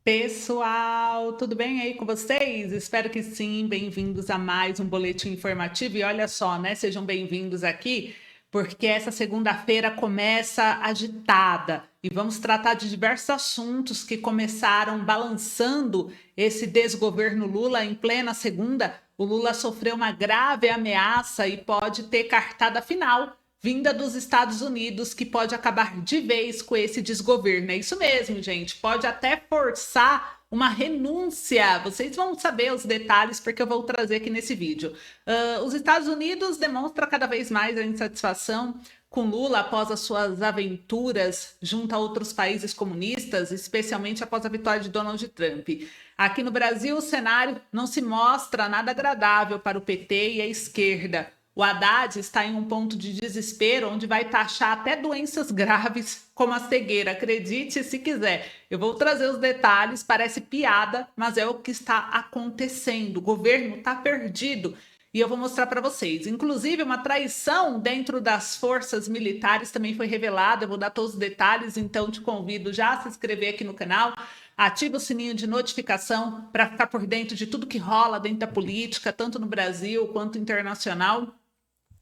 Pessoal, tudo bem aí com vocês? Espero que sim. Bem-vindos a mais um boletim informativo. E olha só, né? Sejam bem-vindos aqui, porque essa segunda-feira começa agitada e vamos tratar de diversos assuntos que começaram balançando esse desgoverno Lula em plena segunda. O Lula sofreu uma grave ameaça e pode ter cartada final vinda dos Estados Unidos, que pode acabar de vez com esse desgoverno. É isso mesmo, gente. Pode até forçar uma renúncia. Vocês vão saber os detalhes porque eu vou trazer aqui nesse vídeo. Os Estados Unidos demonstram cada vez mais a insatisfação com Lula após as suas aventuras junto a outros países comunistas, especialmente após a vitória de Donald Trump. Aqui no Brasil, o cenário não se mostra nada agradável para o PT e a esquerda. O Haddad está em um ponto de desespero onde vai taxar até doenças graves como a cegueira. Acredite se quiser. Eu vou trazer os detalhes, parece piada, mas é o que está acontecendo. O governo está perdido e eu vou mostrar para vocês. Inclusive, uma traição dentro das forças militares também foi revelada. Eu vou dar todos os detalhes, então te convido já a se inscrever aqui no canal. Ativa o sininho de notificação para ficar por dentro de tudo que rola dentro da política, tanto no Brasil quanto internacional.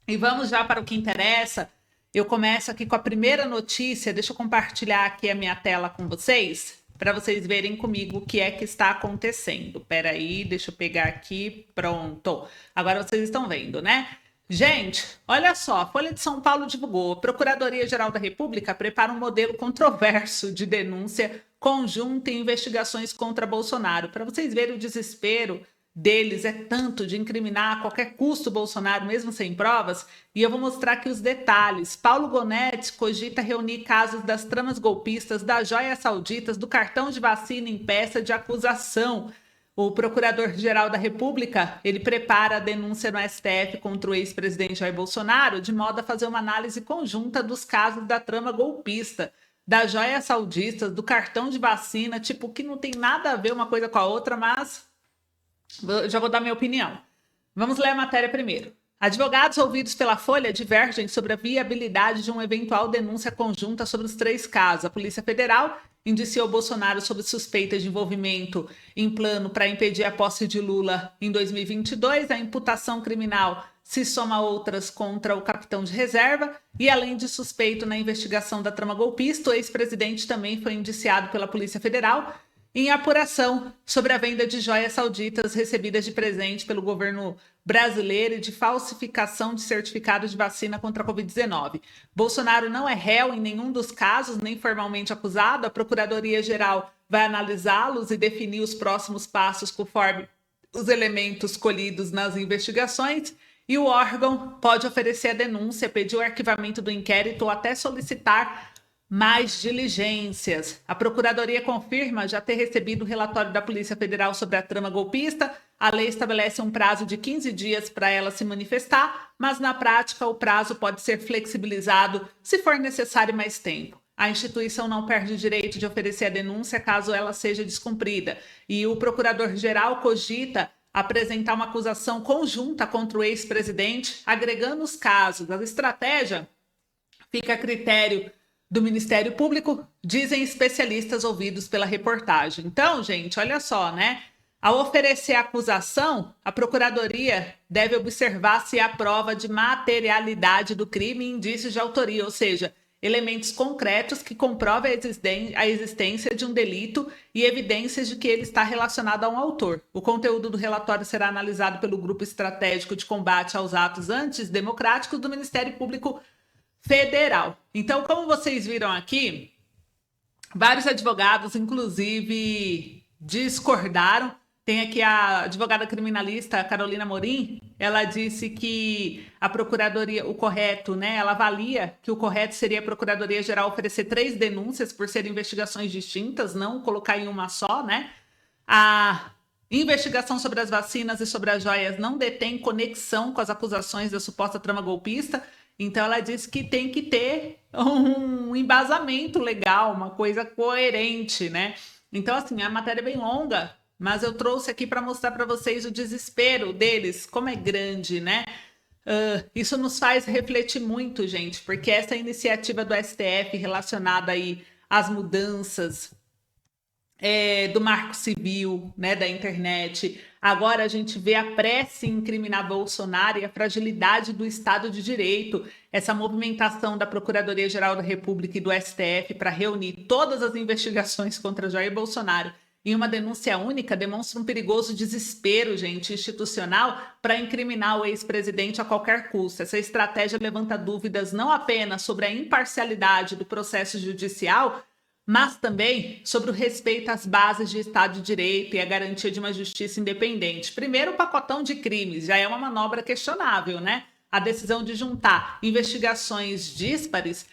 E vamos já para o que interessa. Eu começo aqui com a primeira notícia. Deixa eu compartilhar aqui a minha tela com vocês, para vocês verem comigo o que é que está acontecendo. Espera aí, deixa eu pegar aqui. Pronto. Agora vocês estão vendo, né? Gente, olha só, a Folha de São Paulo divulgou. A Procuradoria-Geral da República prepara um modelo controverso de denúncia conjunta em investigações contra Bolsonaro. Para vocês verem o desespero deles é tanto de incriminar a qualquer custo Bolsonaro, mesmo sem provas, e eu vou mostrar aqui os detalhes. Paulo Gonetti cogita reunir casos das tramas golpistas, das joias sauditas, do cartão de vacina em peça de acusação. O Procurador-Geral da República, ele prepara a denúncia no STF contra o ex-presidente Jair Bolsonaro, de modo a fazer uma análise conjunta dos casos da trama golpista, das joias sauditas, do cartão de vacina, tipo, que não tem nada a ver uma coisa com a outra, mas já vou dar minha opinião. Vamos ler a matéria primeiro. Advogados ouvidos pela Folha divergem sobre a viabilidade de uma eventual denúncia conjunta sobre os três casos. A Polícia Federal indiciou Bolsonaro sob suspeita de envolvimento em plano para impedir a posse de Lula em 2022. A imputação criminal se soma a outras contra o capitão de reserva e, além de suspeito na investigação da trama golpista, o ex-presidente também foi indiciado pela Polícia Federal em apuração sobre a venda de joias sauditas recebidas de presente pelo governo brasileiro e de falsificação de certificado de vacina contra a Covid-19. Bolsonaro não é réu em nenhum dos casos, nem formalmente acusado. A Procuradoria-Geral vai analisá-los e definir os próximos passos conforme os elementos colhidos nas investigações. E o órgão pode oferecer a denúncia, pedir o arquivamento do inquérito ou até solicitar mais diligências. A Procuradoria confirma já ter recebido o relatório da Polícia Federal sobre a trama golpista. A lei estabelece um prazo de 15 dias para ela se manifestar, mas na prática o prazo pode ser flexibilizado se for necessário mais tempo. A instituição não perde o direito de oferecer a denúncia caso ela seja descumprida. E o Procurador-Geral cogita apresentar uma acusação conjunta contra o ex-presidente, agregando os casos. A estratégia fica a critério do Ministério Público, dizem especialistas ouvidos pela reportagem. Então, gente, olha só, né? Ao oferecer a acusação, a Procuradoria deve observar se há prova de materialidade do crime e indícios de autoria, ou seja, elementos concretos que comprovem a existência de um delito e evidências de que ele está relacionado a um autor. O conteúdo do relatório será analisado pelo Grupo Estratégico de Combate aos Atos Antidemocráticos do Ministério Público Federal. Então, como vocês viram aqui, vários advogados, inclusive, discordaram. Tem aqui a advogada criminalista Carolina Morim, ela disse que a Procuradoria, o correto, né? Ela avalia que o correto seria a Procuradoria-Geral oferecer 3 denúncias por serem investigações distintas, não colocar em uma só, né? A investigação sobre as vacinas e sobre as joias não detém conexão com as acusações da suposta trama golpista. Então, ela disse que tem que ter um embasamento legal, uma coisa coerente, né? Então, assim, a matéria é bem longa, mas eu trouxe aqui para mostrar para vocês o desespero deles, como é grande, né? Isso nos faz refletir muito, gente, porque essa iniciativa do STF relacionada aí às mudanças do marco civil, né, da internet. Agora a gente vê a pressa em incriminar Bolsonaro e a fragilidade do Estado de Direito, essa movimentação da Procuradoria-Geral da República e do STF para reunir todas as investigações contra Jair Bolsonaro em uma denúncia única demonstra um perigoso desespero, gente, institucional para incriminar o ex-presidente a qualquer custo. Essa estratégia levanta dúvidas não apenas sobre a imparcialidade do processo judicial, mas também sobre o respeito às bases de Estado de Direito e a garantia de uma justiça independente. Primeiro, o pacotão de crimes já é uma manobra questionável, né? A decisão de juntar investigações díspares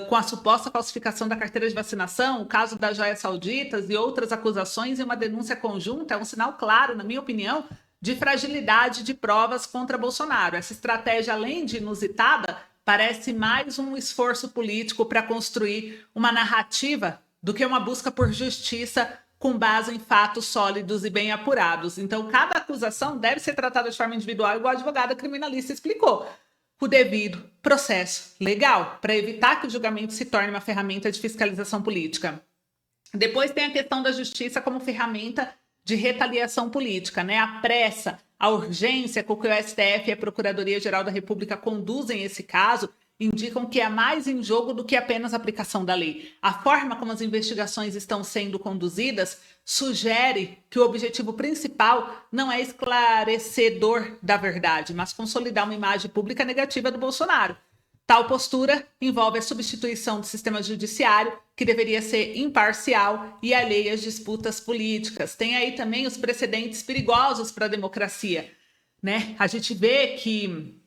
com a suposta falsificação da carteira de vacinação, o caso das joias sauditas e outras acusações em uma denúncia conjunta é um sinal claro, na minha opinião, de fragilidade de provas contra Bolsonaro. Essa estratégia, além de inusitada, parece mais um esforço político para construir uma narrativa do que uma busca por justiça com base em fatos sólidos e bem apurados. Então, cada acusação deve ser tratada de forma individual, igual a advogada criminalista explicou, com o devido processo legal, para evitar que o julgamento se torne uma ferramenta de fiscalização política. Depois tem a questão da justiça como ferramenta de retaliação política, né? A pressa, a urgência com que o STF e a Procuradoria-Geral da República conduzem esse caso indicam que há mais em jogo do que apenas a aplicação da lei. A forma como as investigações estão sendo conduzidas sugere que o objetivo principal não é esclarecedor da verdade, mas consolidar uma imagem pública negativa do Bolsonaro. Tal postura envolve a substituição do sistema judiciário, que deveria ser imparcial e alheio às disputas políticas. Tem aí também os precedentes perigosos para a democracia, né? A gente vê que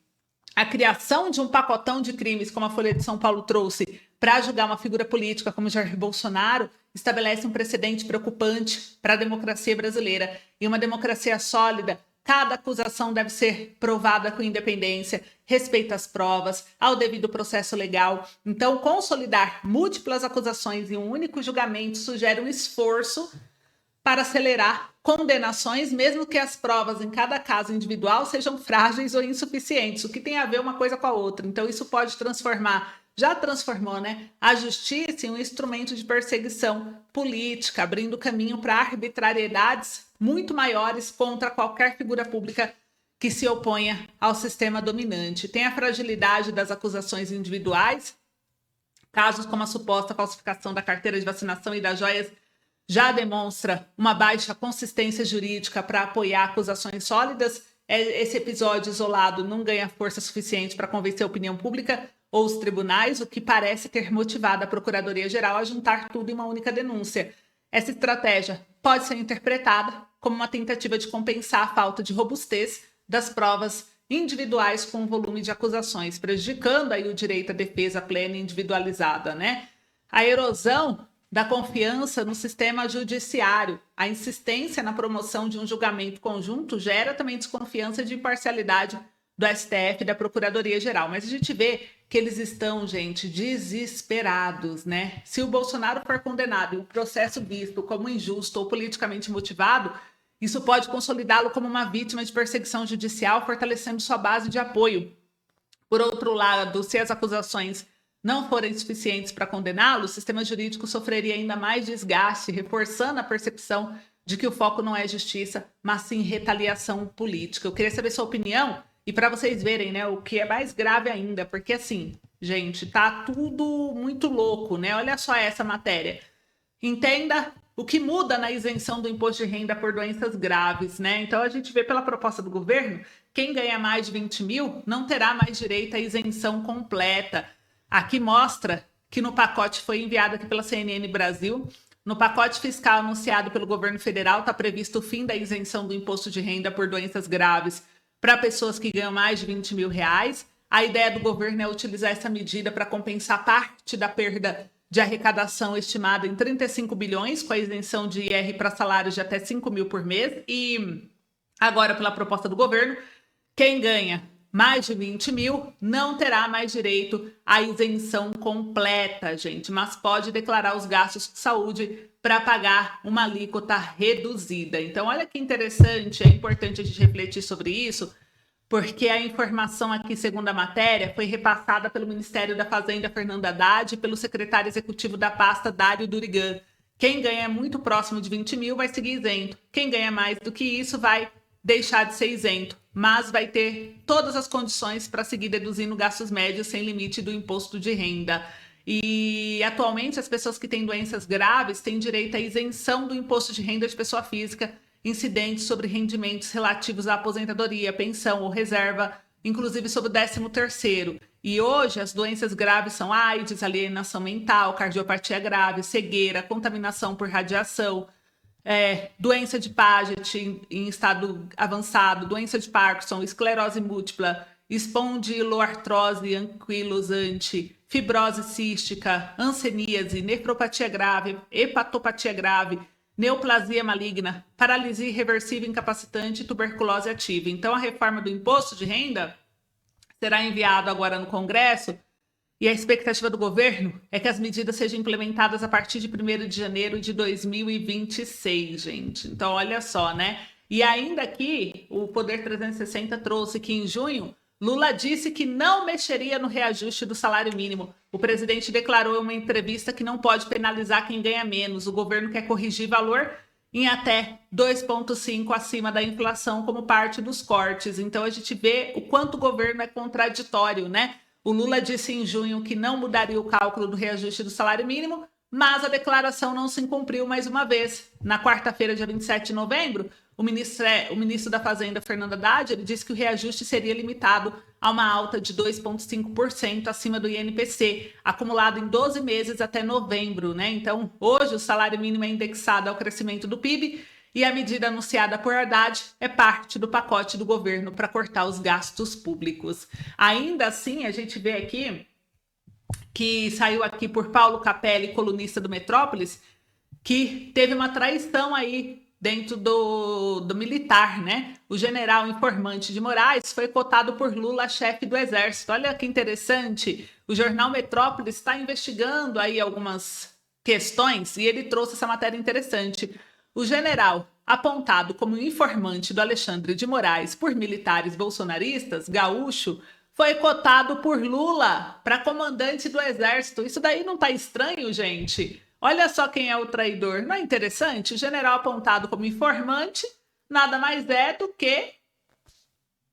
a criação de um pacotão de crimes, como a Folha de São Paulo trouxe, para julgar uma figura política como Jair Bolsonaro, estabelece um precedente preocupante para a democracia brasileira. E uma democracia sólida, cada acusação deve ser provada com independência, respeito às provas, ao devido processo legal. Então, consolidar múltiplas acusações em um único julgamento sugere um esforço para acelerar condenações, mesmo que as provas em cada caso individual sejam frágeis ou insuficientes, o que tem a ver uma coisa com a outra. Então, isso pode transformar, já transformou, né, a justiça em um instrumento de perseguição política, abrindo caminho para arbitrariedades muito maiores contra qualquer figura pública que se oponha ao sistema dominante. Tem a fragilidade das acusações individuais, casos como a suposta falsificação da carteira de vacinação e das joias já demonstra uma baixa consistência jurídica para apoiar acusações sólidas. Esse episódio isolado não ganha força suficiente para convencer a opinião pública ou os tribunais, o que parece ter motivado a Procuradoria-Geral a juntar tudo em uma única denúncia. Essa estratégia pode ser interpretada como uma tentativa de compensar a falta de robustez das provas individuais com o volume de acusações, prejudicando aí o direito à defesa plena e individualizada, né? A erosão da confiança no sistema judiciário, a insistência na promoção de um julgamento conjunto gera também desconfiança de imparcialidade do STF e da Procuradoria-Geral. Mas a gente vê que eles estão, gente, desesperados, né? Se o Bolsonaro for condenado e o processo visto como injusto ou politicamente motivado, isso pode consolidá-lo como uma vítima de perseguição judicial, fortalecendo sua base de apoio. Por outro lado, se as acusações não forem suficientes para condená-lo, o sistema jurídico sofreria ainda mais desgaste, reforçando a percepção de que o foco não é justiça, mas sim retaliação política. Eu queria saber sua opinião e para vocês verem, né, o que é mais grave ainda, porque assim, gente, tá tudo muito louco, né? Olha só essa matéria. Entenda o que muda na isenção do imposto de renda por doenças graves, né? Então a gente vê pela proposta do governo, quem ganha mais de 20 mil não terá mais direito à isenção completa. Aqui mostra que no pacote foi enviado aqui pela CNN Brasil, no pacote fiscal anunciado pelo governo federal está previsto o fim da isenção do imposto de renda por doenças graves para pessoas que ganham mais de 20 mil reais. A ideia do governo é utilizar essa medida para compensar parte da perda de arrecadação estimada em 35 bilhões, com a isenção de IR para salários de até 5 mil por mês. E agora, pela proposta do governo, quem ganha mais de 20 mil não terá mais direito à isenção completa, gente, mas pode declarar os gastos de saúde para pagar uma alíquota reduzida. Então, olha que interessante, é importante a gente refletir sobre isso, porque a informação aqui, segundo a matéria, foi repassada pelo Ministério da Fazenda, Fernando Haddad, e pelo secretário executivo da pasta, Dário Durigan, Quem ganha muito próximo de 20 mil vai seguir isento. Quem ganha mais do que isso vai deixar de ser isento, mas vai ter todas as condições para seguir deduzindo gastos médios sem limite do imposto de renda. E atualmente as pessoas que têm doenças graves têm direito à isenção do imposto de renda de pessoa física incidente sobre rendimentos relativos à aposentadoria, pensão ou reserva, inclusive sobre o 13º. E hoje as doenças graves são AIDS, alienação mental, cardiopatia grave, cegueira, contaminação por radiação, doença de Paget em estado avançado, doença de Parkinson, esclerose múltipla, espondiloartrose anquilosante, fibrose cística, hanseníase, nefropatia grave, hepatopatia grave, neoplasia maligna, paralisia irreversível incapacitante e tuberculose ativa. Então, a reforma do imposto de renda será enviado agora no Congresso e a expectativa do governo é que as medidas sejam implementadas a partir de 1º de janeiro de 2026, gente. Então, olha só, né? E ainda aqui, o Poder 360 trouxe que em junho, Lula disse que não mexeria no reajuste do salário mínimo. O presidente declarou em uma entrevista que não pode penalizar quem ganha menos. O governo quer corrigir valor em até 2,5% acima da inflação como parte dos cortes. Então a gente vê o quanto o governo é contraditório, né? O Lula disse em junho que não mudaria o cálculo do reajuste do salário mínimo, mas a declaração não se cumpriu mais uma vez. Na quarta-feira, dia 27 de novembro, o ministro da Fazenda, Fernando Haddad, ele disse que o reajuste seria limitado a uma alta de 2,5% acima do INPC, acumulado em 12 meses até novembro, né? Então, hoje o salário mínimo é indexado ao crescimento do PIB e a medida anunciada por Haddad é parte do pacote do governo para cortar os gastos públicos. Ainda assim, a gente vê aqui que saiu aqui por Paulo Capelli, colunista do Metrópolis, que teve uma traição aí dentro do militar, né? O general informante de Moraes foi cotado por Lula, chefe do Exército. Olha que interessante. O jornal Metrópolis está investigando aí algumas questões e ele trouxe essa matéria interessante. O general, apontado como informante do Alexandre de Moraes por militares bolsonaristas, gaúcho, foi cotado por Lula para comandante do Exército. Isso daí não tá estranho, gente? Olha só quem é o traidor. Não é interessante? O general apontado como informante nada mais é do que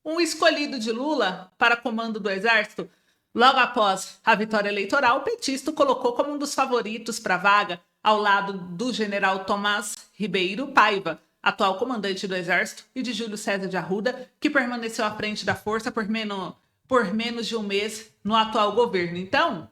um escolhido de Lula para comando do Exército. Logo após a vitória eleitoral, o petista o colocou como um dos favoritos para a vaga, ao lado do general Tomás Ribeiro Paiva, atual comandante do Exército, e de Júlio César de Arruda, que permaneceu à frente da força por menos de um mês no atual governo. Então,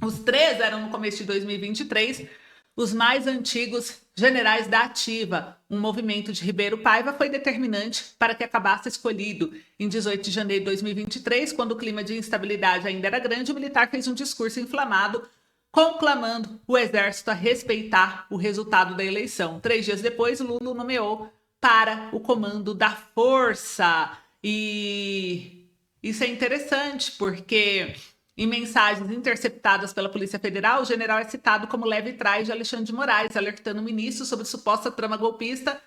os três eram, no começo de 2023, os mais antigos generais da ativa. Um movimento de Ribeiro Paiva foi determinante para que acabasse escolhido. Em 18 de janeiro de 2023, quando o clima de instabilidade ainda era grande, o militar fez um discurso inflamado, conclamando o exército a respeitar o resultado da eleição. 3 dias depois, Lula o nomeou para o comando da força. E isso é interessante, porque em mensagens interceptadas pela Polícia Federal, o general é citado como leve trás de Alexandre de Moraes, alertando o ministro sobre suposta trama golpista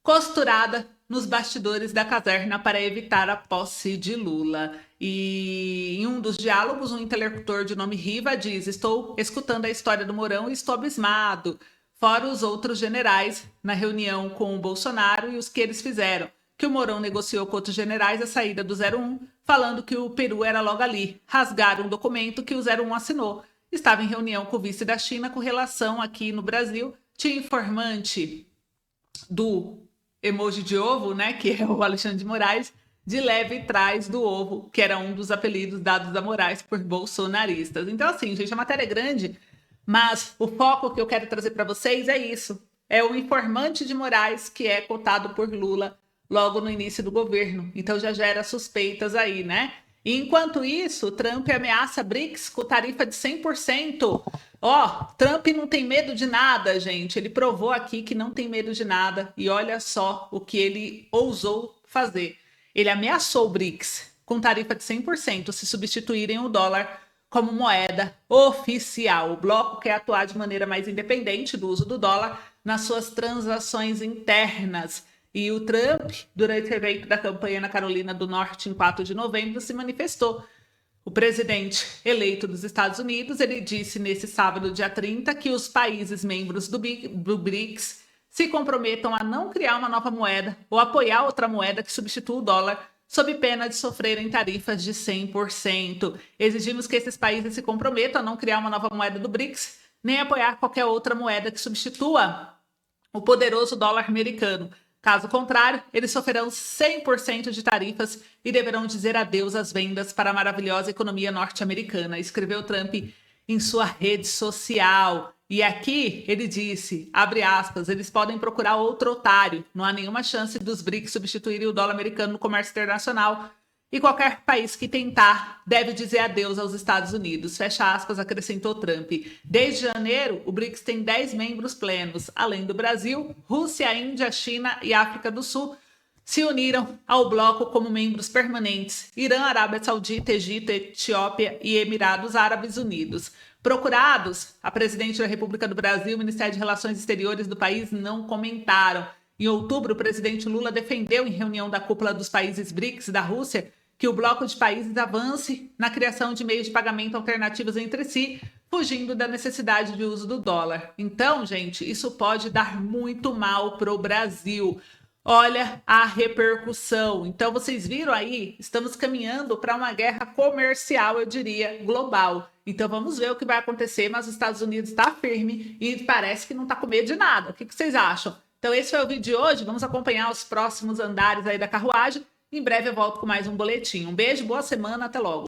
costurada nos bastidores da caserna para evitar a posse de Lula. E em um dos diálogos, um interlocutor de nome Riva diz: estou escutando a história do Mourão e estou abismado, fora os outros generais na reunião com o Bolsonaro e os que eles fizeram, que o Mourão negociou com outros generais a saída do 01, falando que o Peru era logo ali. Rasgaram um documento que o 01 assinou. Estava em reunião com o vice da China com relação aqui no Brasil. Tinha informante do emoji de ovo, né, que é o Alexandre de Moraes, de leve trás do ovo, que era um dos apelidos dados a Moraes por bolsonaristas. Então, assim, gente, a matéria é grande, mas o foco que eu quero trazer para vocês é isso. É o informante de Moraes que é cotado por Lula logo no início do governo. Então já gera suspeitas aí, né? E enquanto isso, Trump ameaça BRICS com tarifa de 100%. Trump não tem medo de nada, gente. Ele provou aqui que não tem medo de nada. E olha só o que ele ousou fazer. Ele ameaçou o BRICS com tarifa de 100% se substituírem o dólar como moeda oficial. O bloco quer atuar de maneira mais independente do uso do dólar nas suas transações internas. E o Trump, durante o evento da campanha na Carolina do Norte, em 4 de novembro, se manifestou. O presidente eleito dos Estados Unidos, ele disse nesse sábado, dia 30, que os países membros do BRICS se comprometam a não criar uma nova moeda ou apoiar outra moeda que substitua o dólar, sob pena de sofrerem tarifas de 100%. Exigimos que esses países se comprometam a não criar uma nova moeda do BRICS, nem apoiar qualquer outra moeda que substitua o poderoso dólar americano. Caso contrário, eles sofrerão 100% de tarifas e deverão dizer adeus às vendas para a maravilhosa economia norte-americana, escreveu Trump em sua rede social. E aqui ele disse, abre aspas, eles podem procurar outro otário. Não há nenhuma chance dos BRICS substituírem o dólar americano no comércio internacional. E qualquer país que tentar deve dizer adeus aos Estados Unidos. Fecha aspas, acrescentou Trump. Desde janeiro, o BRICS tem 10 membros plenos. Além do Brasil, Rússia, Índia, China e África do Sul se uniram ao bloco como membros permanentes. Irã, Arábia Saudita, Egito, Etiópia e Emirados Árabes Unidos. Procurados, a presidente da República do Brasil e o Ministério de Relações Exteriores do país não comentaram. Em outubro, o presidente Lula defendeu em reunião da cúpula dos países BRICS da Rússia que o bloco de países avance na criação de meios de pagamento alternativos entre si, fugindo da necessidade de uso do dólar. Então, gente, isso pode dar muito mal para o Brasil. Olha a repercussão. Então, vocês viram aí, estamos caminhando para uma guerra comercial, eu diria, global. Então, vamos ver o que vai acontecer, mas os Estados Unidos está firme e parece que não está com medo de nada. O que vocês acham? Então, esse foi o vídeo de hoje. Vamos acompanhar os próximos andares aí da carruagem. Em breve eu volto com mais um boletim. Um beijo, boa semana, até logo.